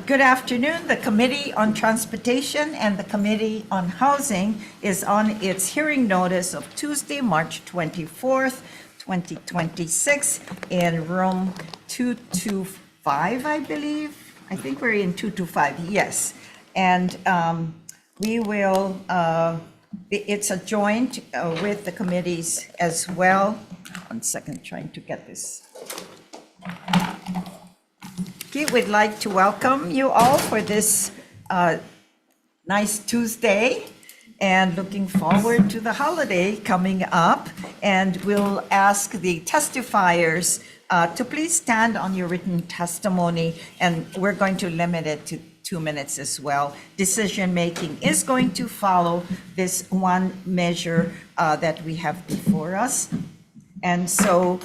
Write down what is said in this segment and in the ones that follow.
Good afternoon. The Committee on Transportation and the Committee on Housing is on its hearing notice of Tuesday, March 24th, 2026 in room 225, I believe. I think we're in 225, yes. And we will, it's a joint with the committees as well. 1 second, trying to get this. Okay, we'd like to welcome you all for this nice Tuesday and looking forward to the holiday coming up. And we'll ask the testifiers to please stand on your written testimony, and we're going to limit it to 2 minutes as well. Decision making is going to follow this one measure that we have before us. And so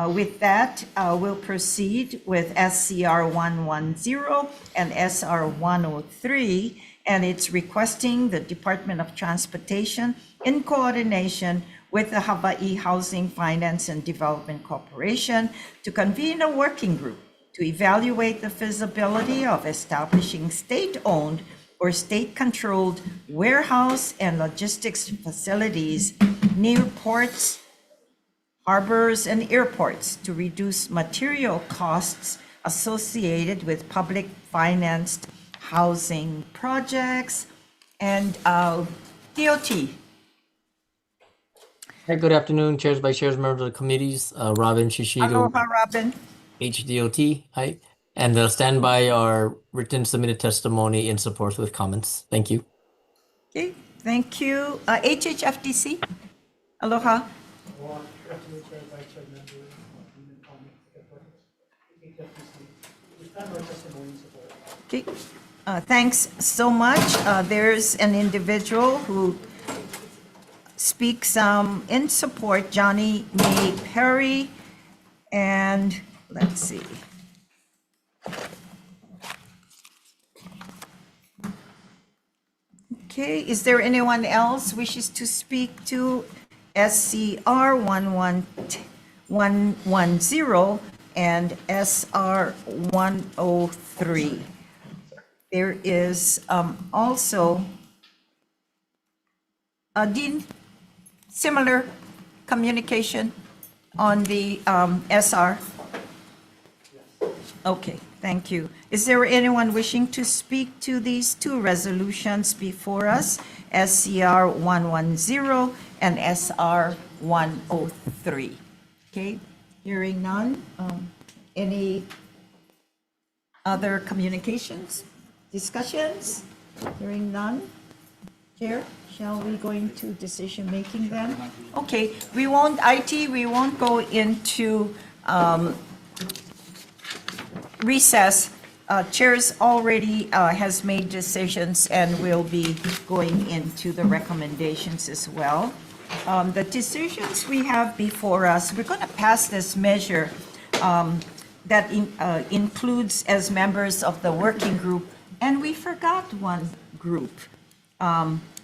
with that, we'll proceed with SCR 110 and SR 103, and it's requesting the Department of Transportation in coordination with the Hawai'i Housing Finance and Development Corporation to convene a working group to evaluate the feasibility of establishing state-owned or state-controlled warehouse and logistics facilities near ports, harbors, and airports to reduce material costs associated with public financed housing projects. And DOT. Hey, good afternoon, chairs, vice chairs, members of the committees, Robin Shishido. Aloha, Robin. HDOT. Hi. And stand by our written submitted testimony in support with comments. Thank you. Okay, thank you. HHFDC. Aloha. Okay, thanks so much. There's an individual who speaks in support, Johnny May Perry, and let's see. Okay, is there anyone else wishes to speak to SCR 110 and SR 103? There is also Dean, similar communication on the SR? Okay, thank you. Is there anyone wishing to speak to these two resolutions before us, SCR 110 and SR 103? Okay, hearing none. Any other communications, discussions? Hearing none. Chair, shall we go into decision making then? Okay, we won't go into recess. Chairs already has made decisions, and we'll be going into the recommendations as well. The decisions we have before us, we're going to pass this measure that includes as members of the working group, and we forgot one group.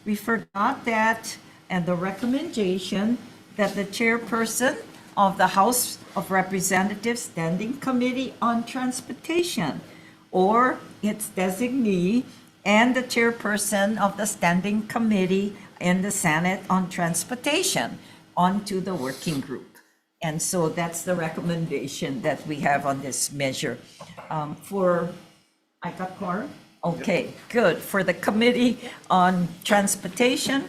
We forgot that, and the recommendation that the chairperson of the House of Representatives Standing Committee on Transportation or its designee, and the chairperson of the Standing Committee in the Senate on Transportation onto the working group. And so that's the recommendation that we have on this measure. I got quorum? Okay, good. For the Committee on Transportation,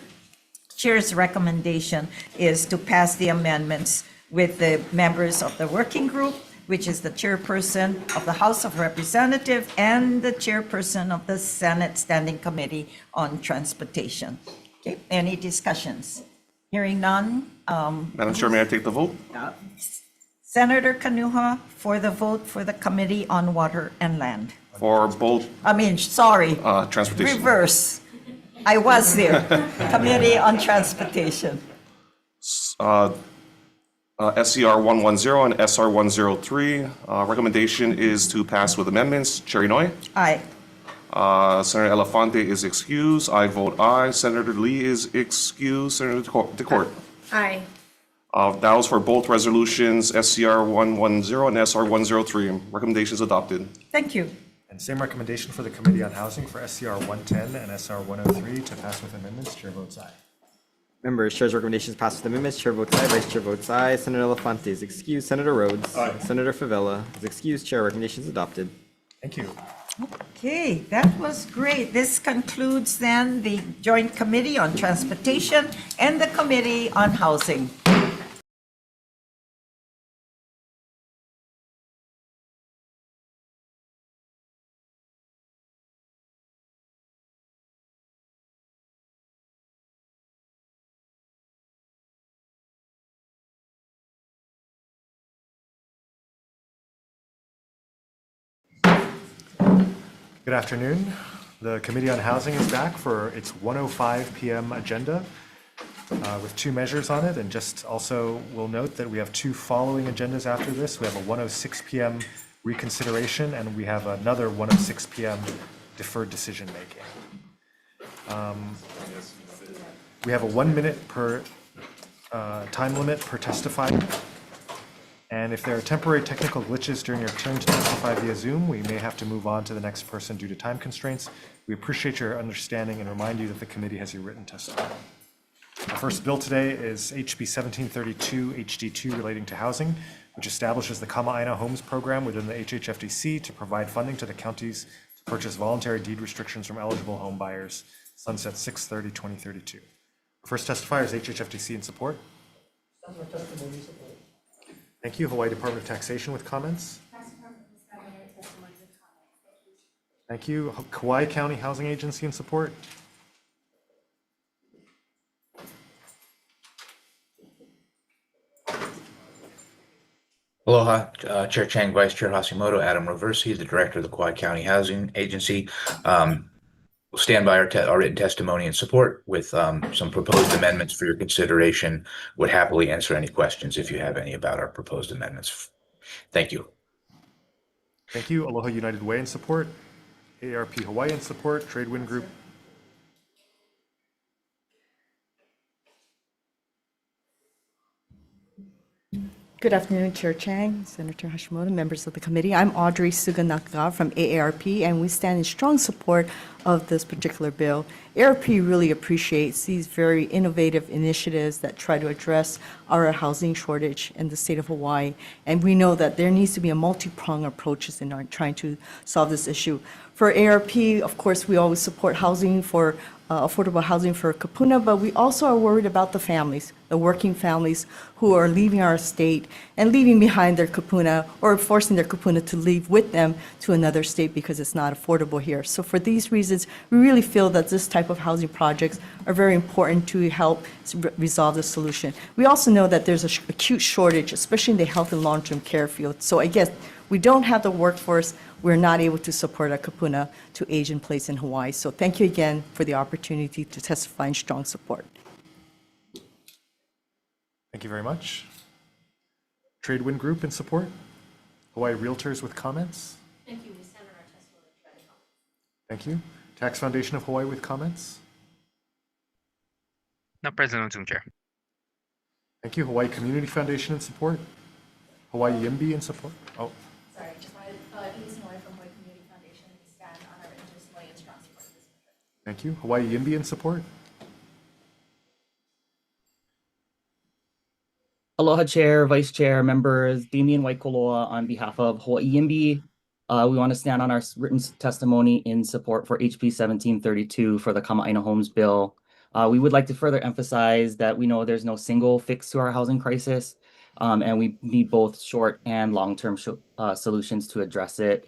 Chair's recommendation is to pass the amendments with the members of the working group, which is the chairperson of the House of Representatives and the chairperson of the Senate Standing Committee on Transportation. Okay, any discussions? Hearing none. Madam Chair, may I take the vote? Senator Kanuha for the vote for the Committee on Water and Land. For both transportation. Reverse. I was there. Committee on Transportation. SCR 110 and SR 103. Recommendation is to pass with amendments. Chair Inouye. Aye. Senator Elefante is excused. I vote aye. Senator Lee is excused. Senator DeCourt. Aye. That was for both resolutions, SCR 110 and SR 103. Recommendations adopted. Thank you. And same recommendation for the Committee on Housing for SCR 110 and SR 103 to pass with amendments. Chair votes aye. Members, Chair's recommendations pass with amendments. Chair votes aye. Vice Chair votes aye. Senator Elefante is excused. Senator Rhodes. Aye. Senator Favela is excused. Chair recommendations adopted. Thank you. Okay, that was great. This concludes then the Joint Committee on Transportation and the Committee on Housing. Good afternoon. The Committee on Housing is back for its 1:05 p.m. agenda with two measures on it. And just also will note that we have two following agendas after this. We have a 1:06 p.m. reconsideration and we have another 1:06 p.m. deferred decision making. We have a 1 minute per time limit per testifier. And if there are temporary technical glitches during your turn to testify via Zoom, we may have to move on to the next person due to time constraints. We appreciate your understanding and remind you that the committee has your written testimony. Our first bill today is HB 1732 HD2 relating to housing, which establishes the Kama'aina Homes Program within the HHFDC to provide funding to the counties to purchase voluntary deed restrictions from eligible home buyers, sunset 6/30/2032. First testifier is HHFDC in support. Thank you. Hawaii Department of Taxation with comments. Thank you. Kauai County Housing Agency in support. Aloha, Chair Chang, Vice Chair Hashimoto, Adam Roversi, the Director of the Kauai County Housing Agency. We'll stand by our written testimony in support with some proposed amendments for your consideration. Would happily answer any questions if you have any about our proposed amendments. Thank you. Thank you. Aloha United Way in support. AARP Hawaii in support. Tradewind Group. Good afternoon, Chair Chang, Senator Hashimoto, members of the committee. I'm Audrey Suganaka from AARP, and we stand in strong support of this particular bill. AARP really appreciates these very innovative initiatives that try to address our housing shortage in the state of Hawaii. And we know that there needs to be a multi-pronged approach in our trying to solve this issue. For AARP, of course, we always support housing for affordable housing for Kapuna, but we also are worried about the families, the working families who are leaving our state and leaving behind their Kapuna or forcing their Kapuna to leave with them to another state because it's not affordable here. So for these reasons, we really feel that this type of housing projects are very important to help resolve the solution. We also know that there's an acute shortage, especially in the health and long-term care field. So I guess we don't have the workforce. We're not able to support a kapuna to age in place in Hawaii. So thank you again for the opportunity to testify in strong support. Thank you very much. Tradewind Group in support. Hawaii Realtors with comments. Thank you. We stand on our testimony to try to comment. Thank you. Tax Foundation of Hawaii with comments. Not present on Zoom, Chair. Thank you. Hawaii Community Foundation in support. Hawaii YIMBY in support. Oh, Sorry, just wanted Edison Noy from Hawaii Community Foundation. We stand on our written testimony in strong support of this measure. thank you. Hawaii YIMBY in support. Aloha Chair, Vice Chair, members, Damian Waikoloa on behalf of Hawaii YIMBY. We want to stand on our written testimony in support for HB 1732 for the Kama'aina Homes Bill. We would like to further emphasize that we know there's no single fix to our housing crisis, and we need both short and long-term solutions to address it.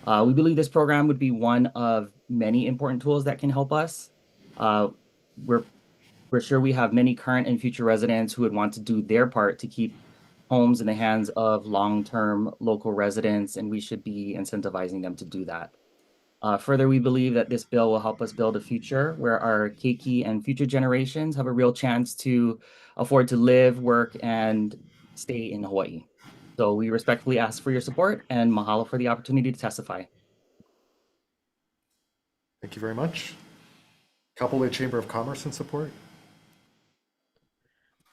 We believe this program would be one of many important tools that can help us. We're sure we have many current and future residents who would want to do their part to keep homes in the hands of long-term local residents, and we should be incentivizing them to do that. Further, we believe that this bill will help us build a future where our keiki and future generations have a real chance to afford to live, work, and stay in Hawaii. So we respectfully ask for your support and mahalo for the opportunity to testify. Thank you very much. Kapolei Chamber of Commerce in support.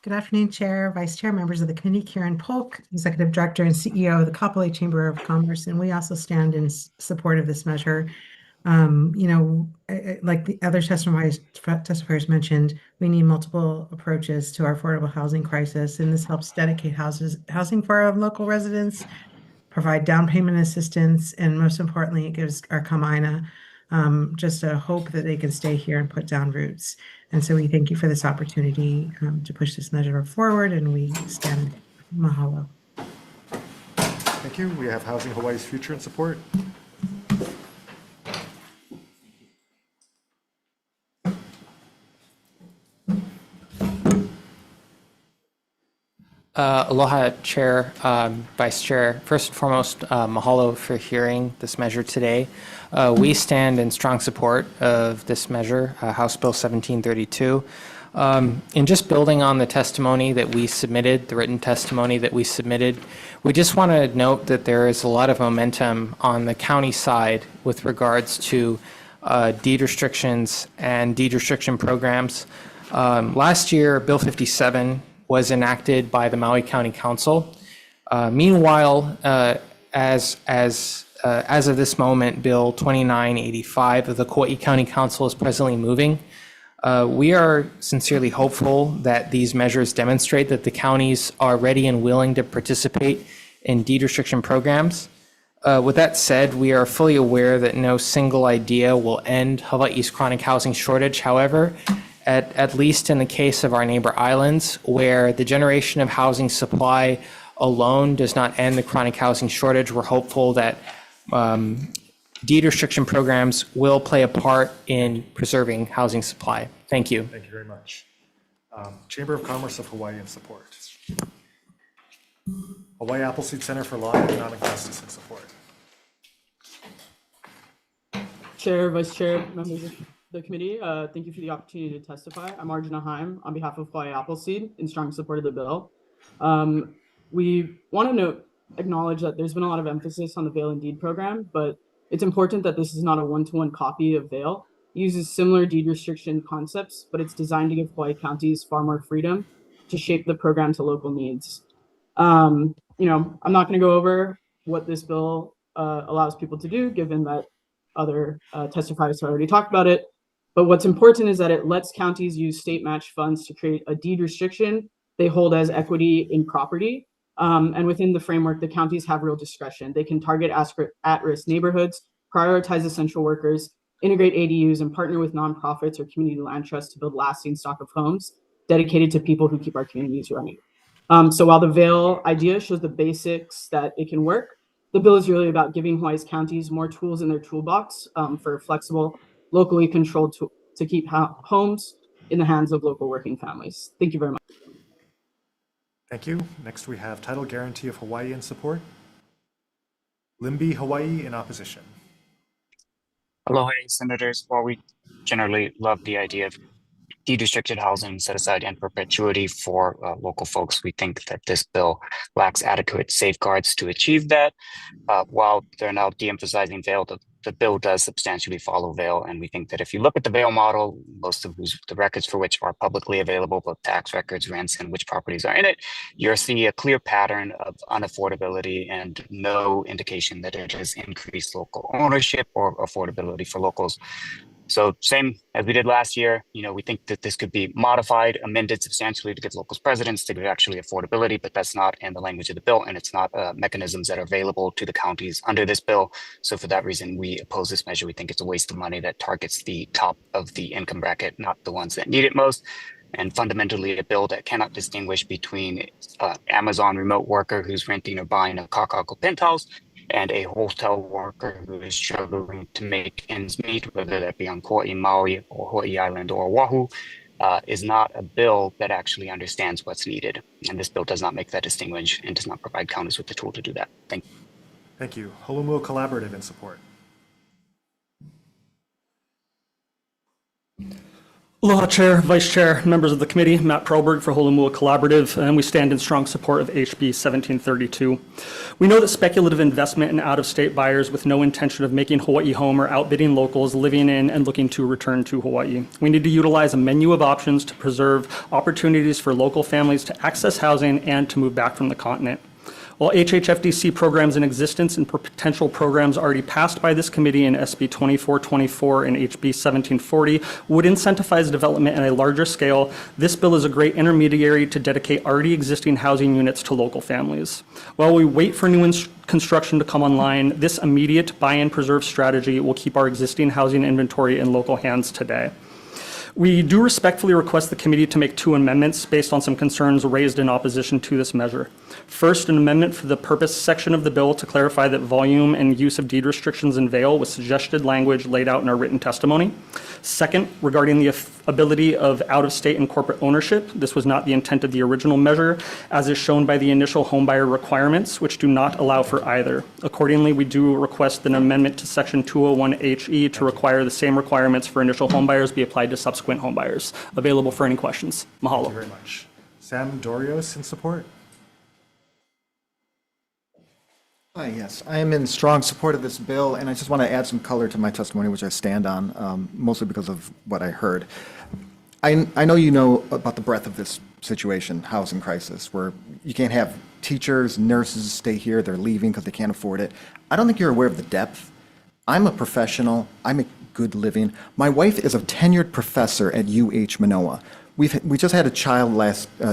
Good afternoon, Chair, Vice Chair, members of the committee. Karen Polk, Executive Director and CEO of the Kapolei Chamber of Commerce, and we also stand in support of this measure. Like the other testifiers mentioned, we need multiple approaches to our affordable housing crisis, and this helps dedicate housing for our local residents, provide down payment assistance, and most importantly, it gives our Kama'aina just a hope that they can stay here and put down roots. And so we thank you for this opportunity to push this measure forward, and we stand mahalo. Thank you. We have Housing Hawaii's Future in support. Aloha, Chair, Vice Chair. First and foremost, mahalo for hearing this measure today. We stand in strong support of this measure, House Bill 1732. In just building on the testimony that we submitted, the written testimony that we submitted, we just want to note that there is a lot of momentum on the county side with regards to deed restrictions and deed restriction programs. Last year, Bill 57 was enacted by the Maui County Council. Meanwhile, as of this moment, Bill 2985 of the Kauai County Council is presently moving. We are sincerely hopeful that these measures demonstrate that the counties are ready and willing to participate in deed restriction programs. With that said, we are fully aware that no single idea will end Hawaii's chronic housing shortage. However, at least in the case of our neighbor islands, where the generation of housing supply alone does not end the chronic housing shortage, we're hopeful that deed restriction programs will play a part in preserving housing supply. Thank you. Thank you very much. Chamber of Commerce of Hawaii in support. Hawaii Appleseed Center for Law and Economic Justice in support. Chair, Vice Chair, members of the committee, thank you for the opportunity to testify. I'm Arjuna Haim on behalf of Hawaii Appleseed in strong support of the bill. We want to acknowledge that there's been a lot of emphasis on the Veil and Deed program, but it's important that this is not a one-to-one copy of Veil. It uses similar deed restriction concepts, but it's designed to give Hawaii counties far more freedom to shape the program to local needs. I'm not going to go over what this bill allows people to do, given that other testifiers have already talked about it. But what's important is that it lets counties use state match funds to create a deed restriction they hold as equity in property. And within the framework, the counties have real discretion. They can target at-risk neighborhoods, prioritize essential workers, integrate ADUs, and partner with nonprofits or community land trusts to build lasting stock of homes dedicated to people who keep our communities running. So while the Veil idea shows the basics that it can work, the bill is really about giving Hawaii's counties more tools in their toolbox for flexible, locally controlled to keep homes in the hands of local working families. Thank you very much. Thank you. Next, we have Title Guarantee of Hawaii in support. Limby Hawaii in opposition. Aloha, Senators. While we generally love the idea of deed-restricted housing set aside in perpetuity for local folks, we think that this bill lacks adequate safeguards to achieve that. While they're now de-emphasizing Veil, the bill does substantially follow Veil, and we think that if you look at the Veil model, most of the records for which are publicly available, both tax records, rents, and which properties are in it, you'll see a clear pattern of unaffordability and no indication that it has increased local ownership or affordability for locals. So same as we did last year, we think that this could be modified, amended substantially to give locals precedence to give actually affordability, but that's not in the language of the bill, and it's not mechanisms that are available to the counties under this bill. So for that reason, we oppose this measure. We think it's a waste of money that targets the top of the income bracket, not the ones that need it most. And fundamentally, a bill that cannot distinguish between Amazon remote worker who's renting or buying a kakako penthouse and a hotel worker who is struggling to make ends meet, whether that be on Kauai, Maui, or Hawaii Island, or Oahu, is not a bill that actually understands what's needed. And this bill does not make that distinction and does not provide counties with the tool to do that. Thank you. Thank you. Holomua Collaborative in support. Aloha Chair, Vice Chair, members of the committee, Matt Perlberg for Holomua Collaborative, and we stand in strong support of HB 1732. We know that speculative investment in out-of-state buyers with no intention of making Hawaii home are outbidding locals living in and looking to return to Hawaii. We need to utilize a menu of options to preserve opportunities for local families to access housing and to move back from the continent. While HHFDC programs in existence and potential programs already passed by this committee in SB 2424 and HB 1740 would incentivize development at a larger scale, this bill is a great intermediary to dedicate already existing housing units to local families. While we wait for new construction to come online, this immediate buy and preserve strategy will keep our existing housing inventory in local hands today. We do respectfully request the committee to make 2 amendments based on some concerns raised in opposition to this measure. First, an amendment for the purpose section of the bill to clarify that volume and use of deed restrictions unveil with suggested language laid out in our written testimony. Second, regarding the ability of out-of-state and corporate ownership, this was not the intent of the original measure, as is shown by the initial homebuyer requirements, which do not allow for either. Accordingly, we do request an amendment to section 201HE to require the same requirements for initial homebuyers be applied to subsequent homebuyers. Available for any questions. Mahalo. Thank you very much. Sam Dorios in support. Hi, yes, I am in strong support of this bill, and I just want to add some color to my testimony, which I stand on, mostly because of what I heard. I know you know about the breadth of this situation, housing crisis, where you can't have teachers, nurses stay here, they're leaving because they can't afford it. I don't think you're aware of the depth. I'm a professional, I make good living. My wife is a tenured professor at UH Manoa. We just had a child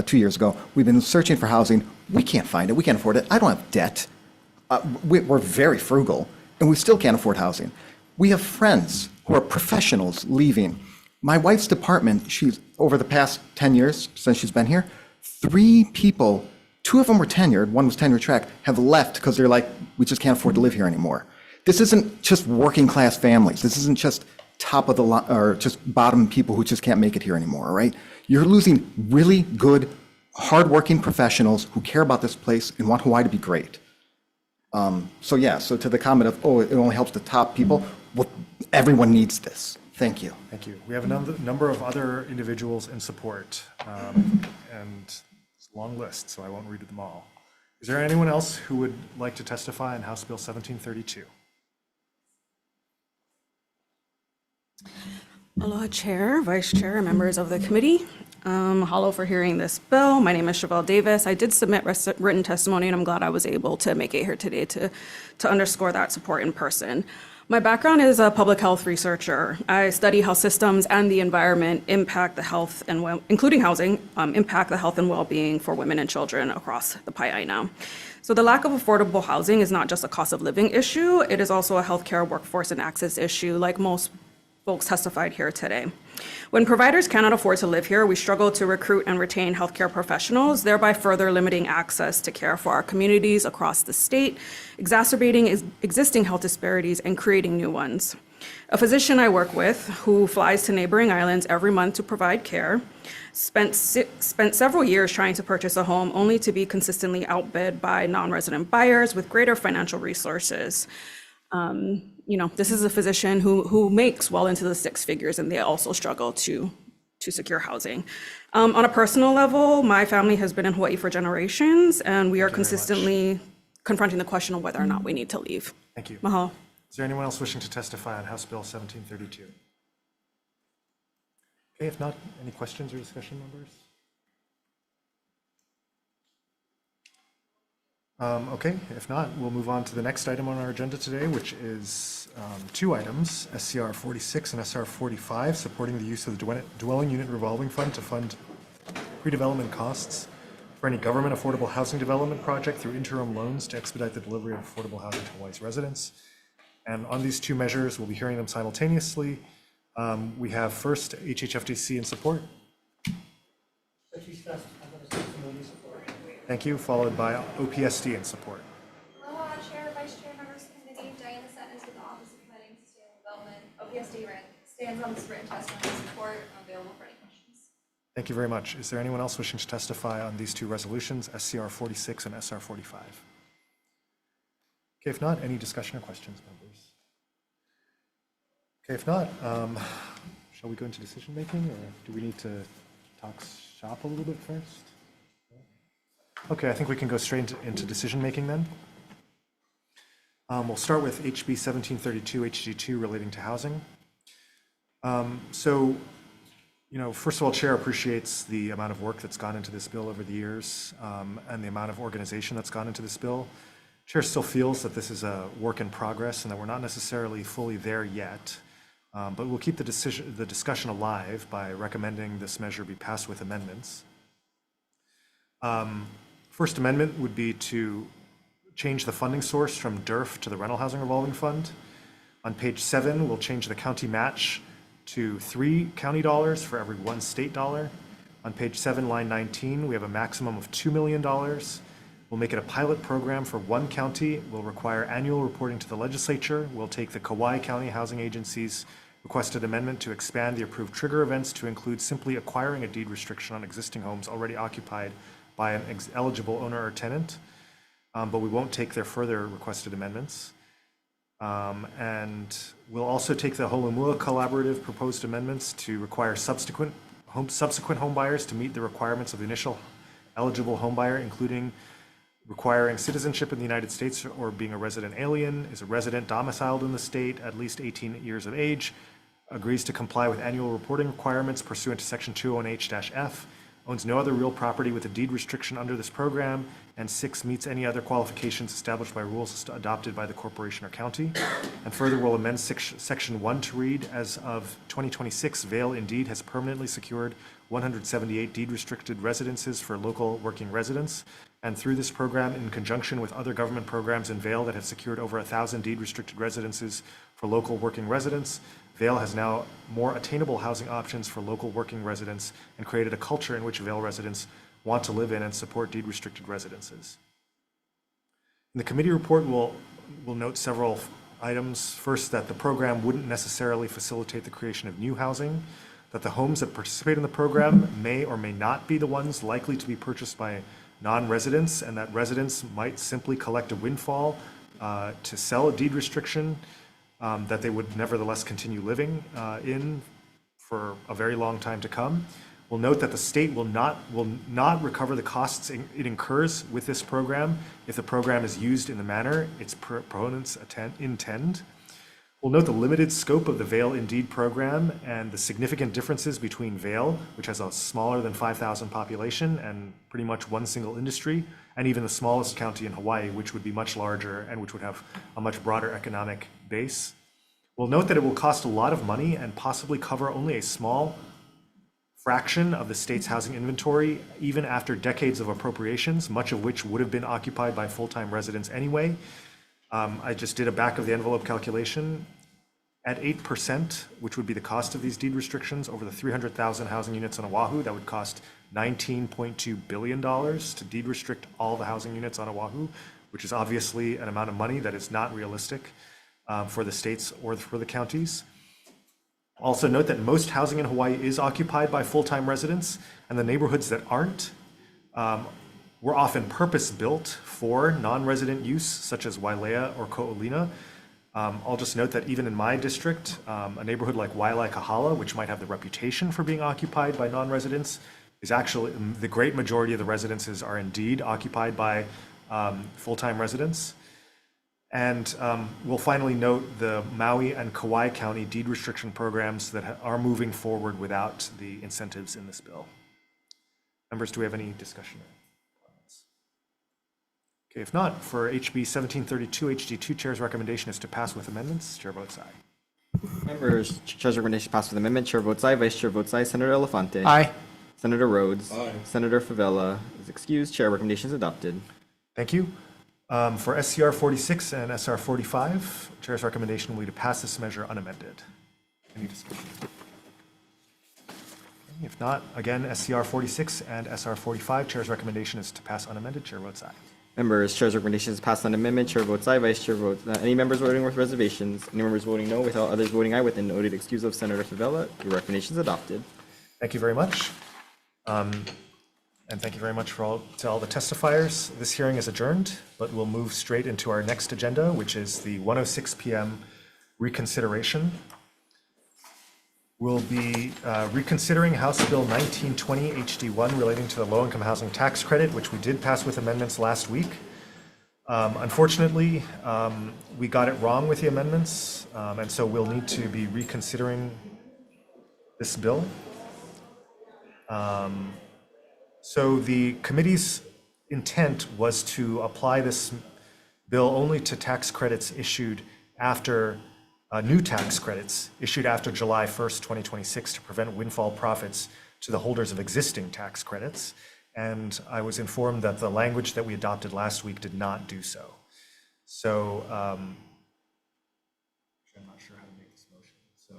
2 years ago. We've been searching for housing. We can't find it, we can't afford it. I don't have debt. We're very frugal, and we still can't afford housing. We have friends who are professionals leaving. My wife's department, she's over the past 10 years since she's been here, 3 people, 2 of them were tenured, one was tenure track, have left because they're like, we just can't afford to live here anymore. This isn't just working class families. This isn't just top of the line or just bottom people who just can't make it here anymore, right? You're losing really good, hardworking professionals who care about this place and want Hawaii to be great. So to the comment of, oh, it only helps the top people, well, everyone needs this. Thank you. Thank you. We have a number of other individuals in support, and it's a long list, so I won't read them all. Is there anyone else who would like to testify on House Bill 1732? Aloha Chair, Vice Chair, members of the committee. Mahalo for hearing this bill. My name is Chevelle Davis. I did submit written testimony, and I'm glad I was able to make it here today to underscore that support in person. My background is a public health researcher. I study how systems and the environment impact the health and including housing, impact the health and well-being for women and children across the Pai'aina. So the lack of affordable housing is not just a cost of living issue, it is also a healthcare workforce and access issue, like most folks testified here today. When providers cannot afford to live here, we struggle to recruit and retain healthcare professionals, thereby further limiting access to care for our communities across the state, exacerbating existing health disparities and creating new ones. A physician I work with, who flies to neighboring islands every month to provide care, spent several years trying to purchase a home only to be consistently outbid by non-resident buyers with greater financial resources. This is a physician who makes well into the 6 figures, and they also struggle to secure housing. On a personal level, my family has been in Hawaii for generations, and we are consistently confronting the question of whether or not we need to leave. Thank you. Mahalo. Is there anyone else wishing to testify on House Bill 1732? Okay, if not, any questions or discussion, members? Okay, if not, we'll move on to the next item on our agenda today, which is 2 items, SCR 46 and SR 45, supporting the use of the Dwelling Unit Revolving Fund to fund pre-development costs for any government affordable housing development project through interim loans to expedite the delivery of affordable housing to Hawaii's residents. And on these 2 measures, we'll be hearing them simultaneously. We have first HHFDC in support. Thank you, followed by OPSD in support. Aloha, Chair, Vice Chair, members of the committee. Diana Sutton is with the Office of Planning and Sustainable Development. OPSD stands on this written testimony in support. Available for any questions. Thank you very much. Is there anyone else wishing to testify on these 2 resolutions, SCR 46 and SR 45? Okay, if not, any discussion or questions, members? Okay, if not, shall we go into decision making, or do we need to talk shop a little bit first? Okay, I think we can go straight into decision making then. We'll start with HB 1732 HG2 relating to housing. So, first of all, Chair appreciates the amount of work that's gone into this bill over the years, and the amount of organization that's gone into this bill. Chair still feels that this is a work in progress and that we're not necessarily fully there yet, but we'll keep the discussion alive by recommending this measure be passed with amendments. First amendment would be to change the funding source from DERF to the Rental Housing Revolving Fund. On page 7, we'll change the county match to 3 county dollars for every 1 state dollar. On page 7, line 19, we have a maximum of $2 million. We'll make it a pilot program for 1 county. We'll require annual reporting to the legislature. We'll take the Kauai County Housing Agency's requested amendment to expand the approved trigger events to include simply acquiring a deed restriction on existing homes already occupied by an eligible owner or tenant. But we won't take their further requested amendments. And we'll also take the Holomua Collaborative proposed amendments to require subsequent home buyers to meet the requirements of the initial eligible home buyer, including requiring citizenship in the United States or being a resident alien, is a resident domiciled in the state, at least 18 years of age, agrees to comply with annual reporting requirements pursuant to section 201H-F, owns no other real property with a deed restriction under this program, and 6, meets any other qualifications established by rules adopted by the corporation or county. And further, we'll amend section 1 to read, as of 2026, Vail indeed has permanently secured 178 deed restricted residences for local working residents. And through this program, in conjunction with other government programs in Vail that have secured over 1,000 deed restricted residences for local working residents, Vail has now more attainable housing options for local working residents and created a culture in which Vail residents want to live in and support deed-restricted residences. In the committee report, we'll note several items. First, that the program wouldn't necessarily facilitate the creation of new housing, that the homes that participate in the program may or may not be the ones likely to be purchased by non-residents, and that residents might simply collect a windfall to sell a deed restriction that they would nevertheless continue living in for a very long time to come. We'll note that the state will not recover the costs it incurs with this program if the program is used in the manner its proponents intend. We'll note the limited scope of the Vail Indeed program and the significant differences between Vail, which has a smaller than 5,000 population and pretty much one single industry, and even the smallest county in Hawaii, which would be much larger and which would have a much broader economic base. We'll note that it will cost a lot of money and possibly cover only a small fraction of the state's housing inventory, even after decades of appropriations, much of which would have been occupied by full-time residents anyway. I just did a back of the envelope calculation. At 8%, which would be the cost of these deed restrictions over the 300,000 housing units on Oahu, that would cost $19.2 billion to deed restrict all the housing units on Oahu, which is obviously an amount of money that is not realistic for the states or for the counties. Also note that most housing in Hawaii is occupied by full-time residents, and the neighborhoods that aren't were often purpose-built for non-resident use, such as Wailea or Ko'olina. I'll just note that even in my district, a neighborhood like Waialaikahala, which might have the reputation for being occupied by non-residents, is actually, the great majority of the residences are indeed occupied by full-time residents. And we'll finally note the Maui and Kauai County deed restriction programs that are moving forward without the incentives in this bill. Members, do we have any discussion? Okay, if not, for HB 1732 HD2, Chair's recommendation is to pass with amendments. Chair votes aye. Members, Chair's recommendation passed with amendment. Chair votes aye. Vice Chair votes aye. Senator Elefante. Aye. Senator Rhodes. Aye. Senator Favela is excused. Chair recommendation is adopted. Thank you. For SCR 46 and SR 45, Chair's recommendation will be to pass this measure unamended. Any discussion? If not, again, SCR 46 and SR 45, Chair's recommendation is to pass unamended. Chair votes aye. Members, Chair's recommendation is passed on amendment. Chair votes aye. Vice Chair votes any members voting with reservations? Any members voting no, without others voting aye, with the noted excuse of Senator Favela? Your recommendation is adopted. Thank you very much. And thank you very much to all the testifiers. This hearing is adjourned, but we'll move straight into our next agenda, which is the 1:06 p.m. reconsideration. We'll be reconsidering House Bill 1920 HD1 relating to the low-income housing tax credit, which we did pass with amendments last week. Unfortunately, we got it wrong with the amendments, and so we'll need to be reconsidering this bill. So the committee's intent was to apply this bill only to tax credits issued after new tax credits issued after July 1st, 2026 to prevent windfall profits to the holders of existing tax credits. And I was informed that the language that we adopted last week did not do so. So I'm not sure how to make this motion. So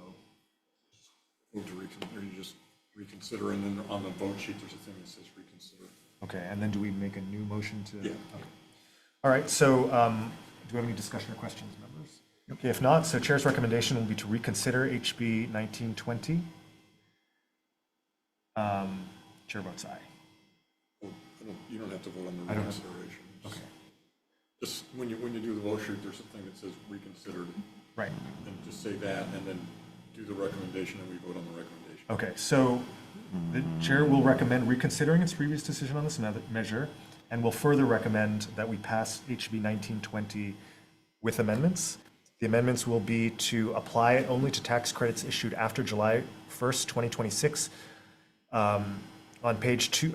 Move to reconsider, you just reconsider, and then on the vote sheet, there's a thing that says reconsider. okay, and then do we make a new motion to? Yeah. Okay. All right, so do we have any discussion or questions, members? Okay, if not, so Chair's recommendation will be to reconsider HB 1920. Chair votes aye. Oh, you don't have to vote on the I don't have- reconsideration. Okay. Just when you do the vote sheet, there's a thing that says reconsidered. Right. And just say that, and then do the recommendation, and we vote on the recommendation. Okay, so the chair will recommend reconsidering its previous decision on this measure, and will further recommend that we pass HB 1920 with amendments. The amendments will be to apply it only to tax credits issued after July 1st, 2026. On page 2,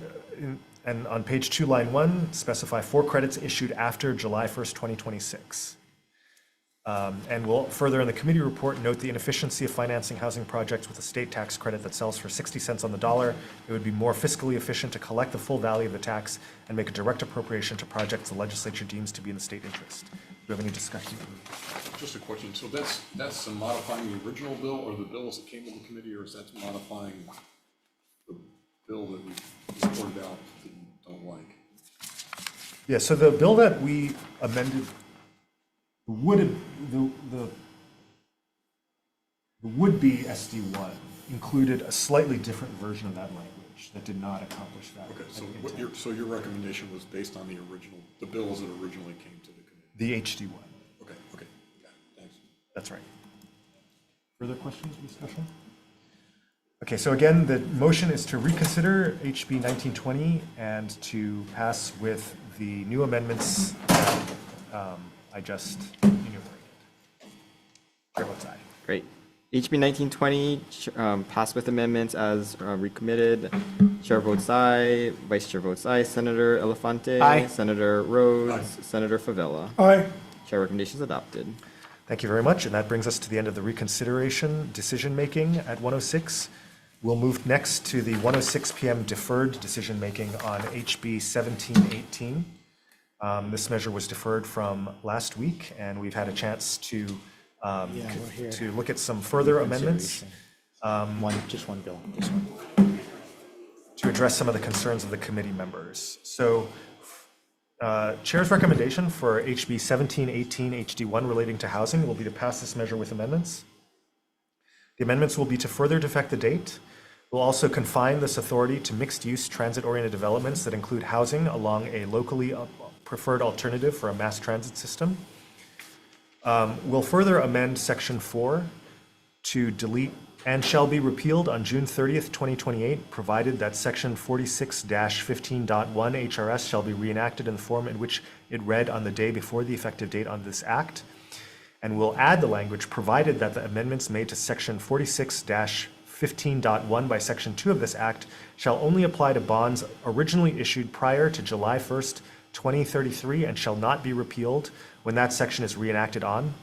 and on page 2, line 1, specify 4 credits issued after July 1st, 2026. And we'll further in the committee report note the inefficiency of financing housing projects with a state tax credit that sells for 60 cents on the dollar. It would be more fiscally efficient to collect the full value of the tax and make a direct appropriation to projects the legislature deems to be in the state interest. Do we have any discussion? Just a question, so that's modifying the original bill, or the bills that came to the committee, or is that modifying the bill that we reported out that you don't like? Yeah, so the bill that we amended, the would-be SD1 included a slightly different version of that language that did not accomplish that. Okay, so your recommendation was based on the original, the bills that originally came to the committee? The HD1. Okay, got it, thanks. That's right. Further questions or discussion? Okay, so again, the motion is to reconsider HB 1920 and to pass with the new amendments that I just enumerated. Chair votes aye. Great. HB 1920, passed with amendments as recommitted. Chair votes aye, Vice Chair votes aye, Senator Elefante. Aye. Senator Rhodes. Aye. Senator Favela. Aye. Chair recommendations adopted. Thank you very much, and that brings us to the end of the reconsideration decision-making at 106. We'll move next to the 106 p.m. deferred decision-making on HB 1718. This measure was deferred from last week, and we've had a chance to look at some further amendments. Just one bill, this one. To address some of the concerns of the committee members. So, Chair's recommendation for HB 1718 HD1 relating to housing will be to pass this measure with amendments. The amendments will be to further defect the date. We'll also confine this authority to mixed-use transit-oriented developments that include housing along a locally preferred alternative for a mass transit system. We'll further amend Section 4 to delete "and shall be repealed on June 30th, 2028, provided that Section 46-15.1 HRS shall be reenacted in the form in which it read on the day before the effective date on this act." And we'll add the language, provided that the amendments made to Section 46-15.1 by Section 2 of this act shall only apply to bonds originally issued prior to July 1st, 2033, and shall not be repealed when that section is reenacted on.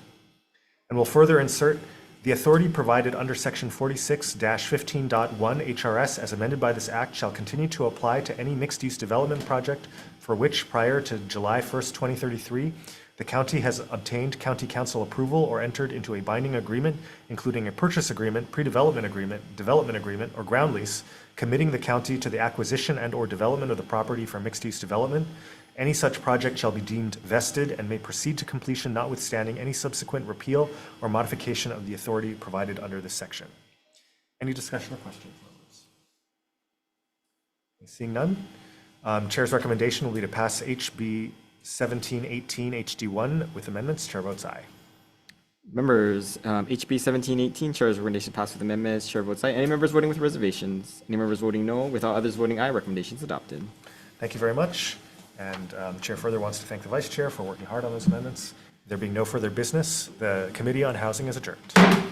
And we'll further insert the authority provided under Section 46-15.1 HRS as amended by this act shall continue to apply to any mixed-use development project for which prior to July 1st, 2033, the county has obtained county council approval or entered into a binding agreement, including a purchase agreement, pre-development agreement, development agreement, or ground lease, committing the county to the acquisition and/or development of the property for mixed-use development. Any such project shall be deemed vested and may proceed to completion notwithstanding any subsequent repeal or modification of the authority provided under this section. Any discussion or questions, members? Seeing none, Chair's recommendation will be to pass HB 1718 HD1 with amendments. Chair votes aye. Members, HB 1718, Chair's recommendation passed with amendments. Chair votes aye. Any members voting with reservations? Any members voting no? Without others voting aye, recommendations adopted. Thank you very much. And the chair further wants to thank the vice chair for working hard on those amendments. There being no further business, the Committee on Housing is adjourned.